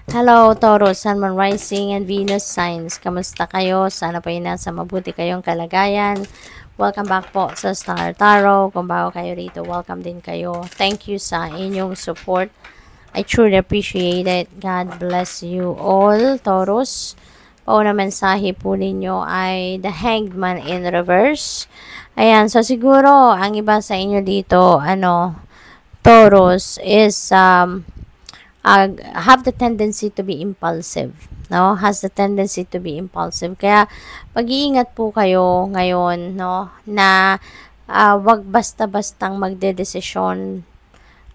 Hello, Taurus, Sun, Moon, Rising, and Venus signs. Kamusta kayo? Sana po ay nasa mabuti kayong kalagayan. Welcome back po sa Star Tarot. Kung bago kayo rito, welcome din kayo. Thank you sa inyong support. I truly appreciate it. God bless you all, Taurus. Pauna mensahe po ninyo ay The Hanged Man in Reverse. Ayan, so siguro, ang iba sa inyo dito, Taurus is, have the tendency to be impulsive, no? Has the tendency to be impulsive. Kaya mag-iingat po kayo ngayon, no, na wag basta-bastang magdedesisyon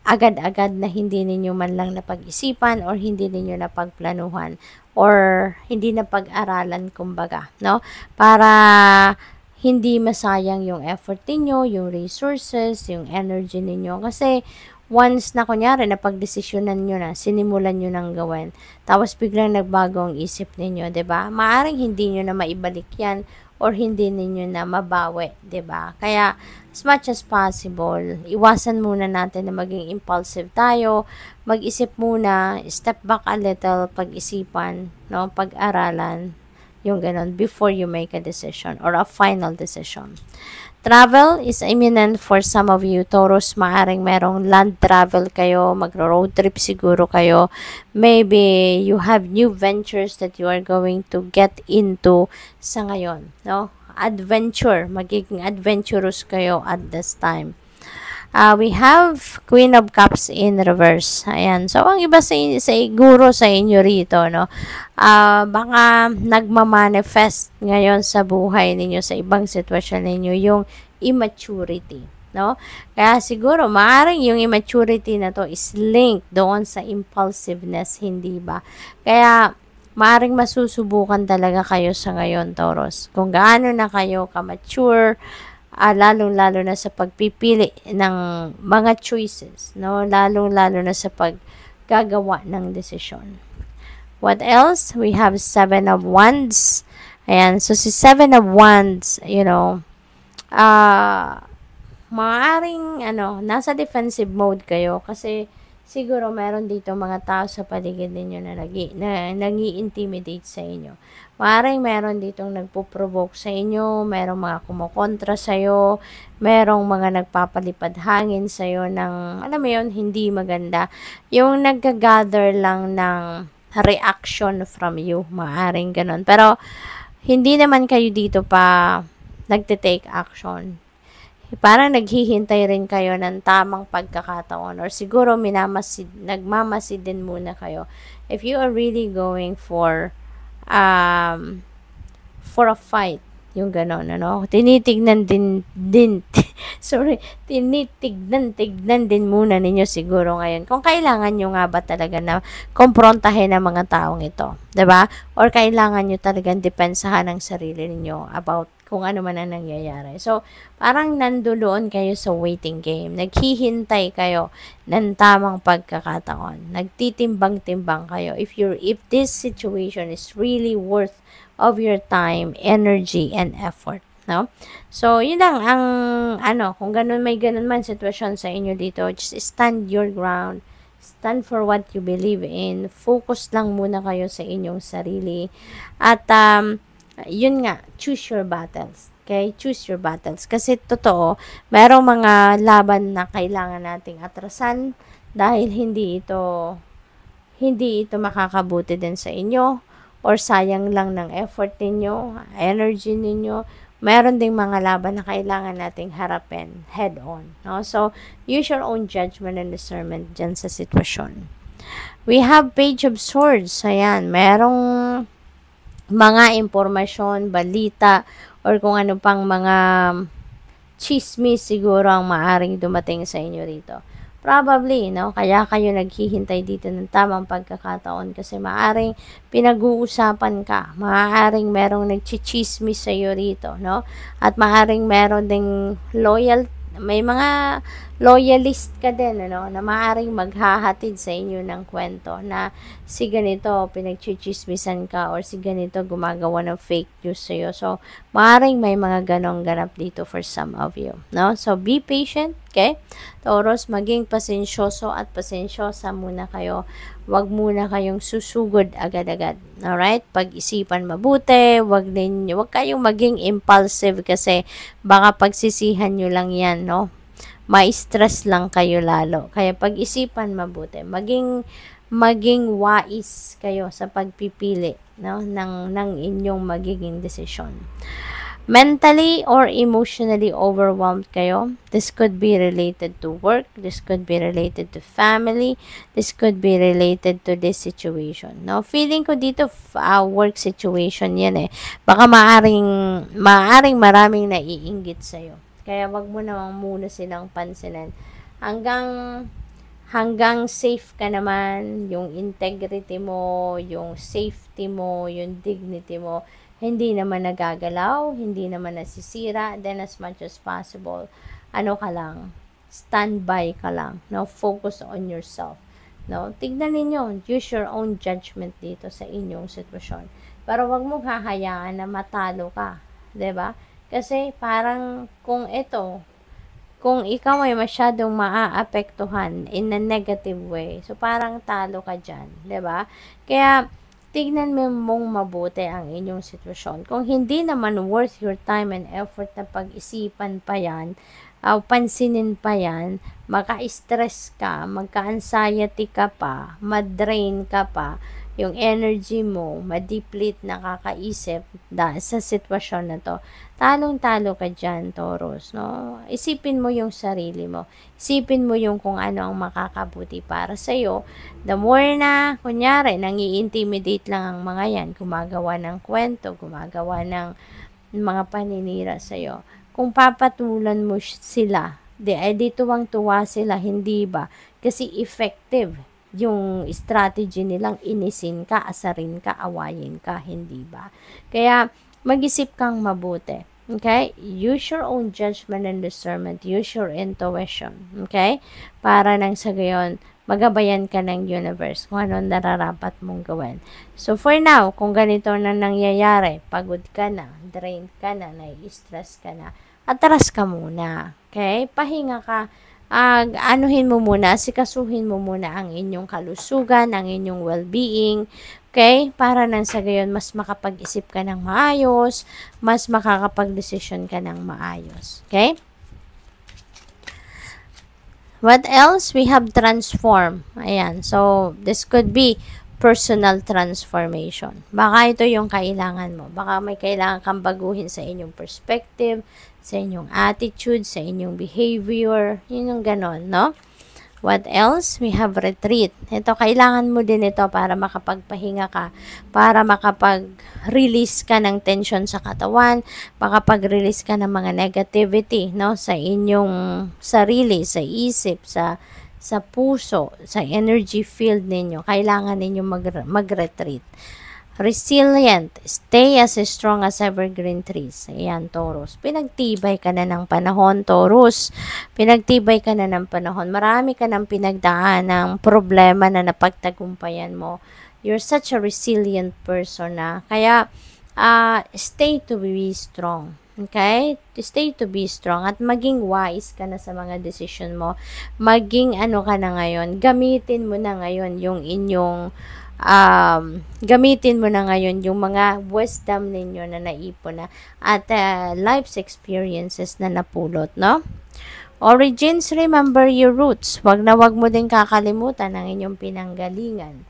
agad-agad na hindi ninyo man lang napag-isipan or hindi ninyo napagplanuhan or hindi napag-aralan kumbaga, no? Para hindi masayang yung effort niyo, yung resources, yung energy ninyo. Kasi once na kunyari napagdesisyonan nyo na, sinimulan nyo nang gawin, tapos biglang nagbago ang isip ninyo, 'di ba? Maaring hindi nyo na maibalik 'yan or hindi ninyo na mabawi, 'di ba? Kaya as much as possible, iwasan muna natin na maging impulsive tayo. Mag-isip muna, step back a little, pag-isipan, no, pag-aralan, yung ganon, before you make a decision or a final decision. Travel is imminent for some of you, Taurus. Maaring merong land travel kayo, magro-road trip siguro kayo. Maybe you have new ventures that you are going to get into sa ngayon, no? Adventure, magiging adventurous kayo at this time. We have Queen of Cups in reverse. Ayan. So, ang iba siguro sa inyo rito, no? Baka nagmamanifest ngayon sa buhay ninyo, sa ibang sitwasyon ninyo, yung immaturity, no? Kaya siguro, maaaring yung immaturity na to is linked doon sa impulsiveness, hindi ba? Kaya, maaaring masusubukan talaga kayo sa ngayon, Taurus. Kung gaano na kayo ka-mature, lalong-lalo na sa pagpipili ng mga choices, no? Lalong-lalo na sa paggagawa ng desisyon. What else? We have Seven of Wands. Ayan, so si Seven of Wands, maaring, nasa defensive mode kayo kasi siguro meron dito mga tao sa paligid ninyo na nag-i-intimidate sa inyo. Maaaring meron ditong nagpo-provoke sa inyo, merong mga kumukontra sa iyo, merong mga nagpapalipad hangin sa iyo ng, alam mo yun, hindi maganda. Yung nagka-gather lang ng reaction from you, maaaring ganun. Pero, hindi naman kayo dito pa nagte-take action. Parang naghihintay rin kayo ng tamang pagkakataon or siguro nagmamasid din muna kayo. If you are really going for a fight, yung ganon, tinitignan tignan din muna ninyo siguro ngayon kung kailangan nyo nga ba talaga na komprontahin ang mga taong ito, 'di ba? Or kailangan nyo talagang depensahan ang sarili ninyo about kung ano man ang nangyayari. So, parang nandoon kayo sa waiting game. Naghihintay kayo ng tamang pagkakataon. Nagtitimbang-timbang kayo if this situation is really worth of your time, energy, and effort. No? So, yun lang ang kung may ganun man sitwasyon sa inyo dito, just stand your ground. Stand for what you believe in. Focus lang muna kayo sa inyong sarili. At, yun nga, choose your battles. Okay? Choose your battles. Kasi totoo, merong mga laban na kailangan nating atrasan dahil hindi ito makakabuti din sa inyo or sayang lang ng effort ninyo, energy ninyo. Meron ding mga laban na kailangan nating harapin head on. No? So, use your own judgment and discernment dyan sa sitwasyon. We have Page of Swords. Ayan, merong mga impormasyon, balita, or kung ano pang mga chismis siguro ang maaring dumating sa inyo rito. Probably, no? Kaya kayo naghihintay dito ng tamang pagkakataon kasi maaring pinag-uusapan ka. Maaring merong nagchichismis sa iyo rito, no? At maaring meron ding may mga loyalist ka din, ano, na maaaring maghahatid sa inyo ng kwento na si ganito pinagchichismisan ka or si ganito gumagawa ng fake news sa'yo. So, maaaring may mga ganong ganap dito for some of you, no? So, be patient, okay? Taurus, maging pasensyoso at pasensyosa muna kayo. Huwag muna kayong susugod agad-agad. Alright? Pag-isipan mabuti, huwag kayong maging impulsive kasi baka pagsisihan nyo lang yan, no? Ma-stress lang kayo lalo. Kaya pag-isipan mabuti. Maging wais kayo sa pagpipili, no, ng inyong magiging desisyon. Mentally or emotionally overwhelmed kayo. This could be related to work. This could be related to family. This could be related to this situation. No, feeling ko dito work situation yan eh. Baka maaring maraming naiinggit sa'yo. Kaya wag mo namang muna silang pansinin. Hanggang safe ka naman, yung integrity mo, yung safety mo, yung dignity mo, hindi naman nagagalaw, hindi naman nasisira, then as much as possible, standby ka lang, no? Focus on yourself. No? Tignan ninyo, use your own judgment dito sa inyong sitwasyon. Pero wag mong hahayaan na matalo ka, 'di ba? Kasi parang kung ikaw ay masyadong maaapektuhan in a negative way, so parang talo ka dyan, 'di ba? Kaya tignan mo mong mabuti ang inyong sitwasyon. Kung hindi naman worth your time and effort na pag-isipan pa yan, pansinin pa yan, maka-stress ka, magka-anxiety ka pa, ma-drain ka pa, yung energy mo, ma-deplete na kakaisip sa sitwasyon na to, talong-talo ka dyan, Taurus, no? Isipin mo yung sarili mo. Isipin mo yung kung ano ang makakabuti para sa'yo. The more na, kunyari, nangi-intimidate lang ang mga yan, gumagawa ng kwento, gumagawa ng mga paninira sa'yo. Kung papatulan mo sila, di tuwang-tuwa sila, hindi ba? Kasi effective yung strategy nilang inisin ka, asarin ka, awayin ka, hindi ba? Kaya, mag-isip kang mabuti. Okay? Use your own judgment and discernment. Use your intuition. Okay? Para nang sa gayon, magabayan ka ng universe kung ano nararapat mong gawin. So, for now, kung ganito na nangyayari, pagod ka na, drained ka na, nai-stress ka na, atras ka muna. Okay? Pahinga ka. Anuhin mo muna, sikasuhin mo muna ang inyong kalusugan, ang inyong well-being, okay? Para nang sa gayon, mas makapag-isip ka ng maayos, mas makakapag-desisyon ka ng maayos, okay? What else? We have transform. Ayan, so this could be personal transformation. Baka ito yung kailangan mo. Baka may kailangan kang baguhin sa inyong perspective, sa inyong attitude, sa inyong behavior. Yun yung ganon, no? What else? We have retreat. Ito, kailangan mo din ito para makapagpahinga ka, para makapag-release ka ng tension sa katawan, makapag-release ka ng mga negativity, no? Sa inyong sarili, sa isip, sa puso, sa energy field ninyo. Kailangan ninyo mag-retreat. Resilient. Stay as strong as evergreen trees. Ayan, Taurus. Pinagtibay ka na ng panahon, Taurus. Pinagtibay ka na ng panahon. Marami ka ng pinagdaan ng problema na napagtagumpayan mo. You're such a resilient person na. Kaya, stay to be strong. Okay? Stay to be strong at maging wise ka na sa mga decision mo. Maging ka na ngayon. Gamitin mo na ngayon yung inyong gamitin mo na ngayon yung mga wisdom ninyo na naipon na at life's experiences na napulot, no? Origins, remember your roots. Wag mo din kakalimutan ang inyong pinanggalingan.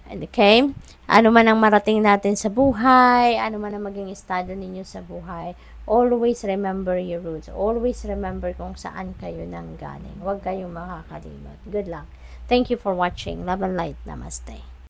Okay? Ano man ang marating natin sa buhay, ano man ang maging estado ninyo sa buhay, always remember your roots. Always remember kung saan kayo nanggaling. Huwag kayong makakalimot. Good luck. Thank you for watching. Love and light. Namaste.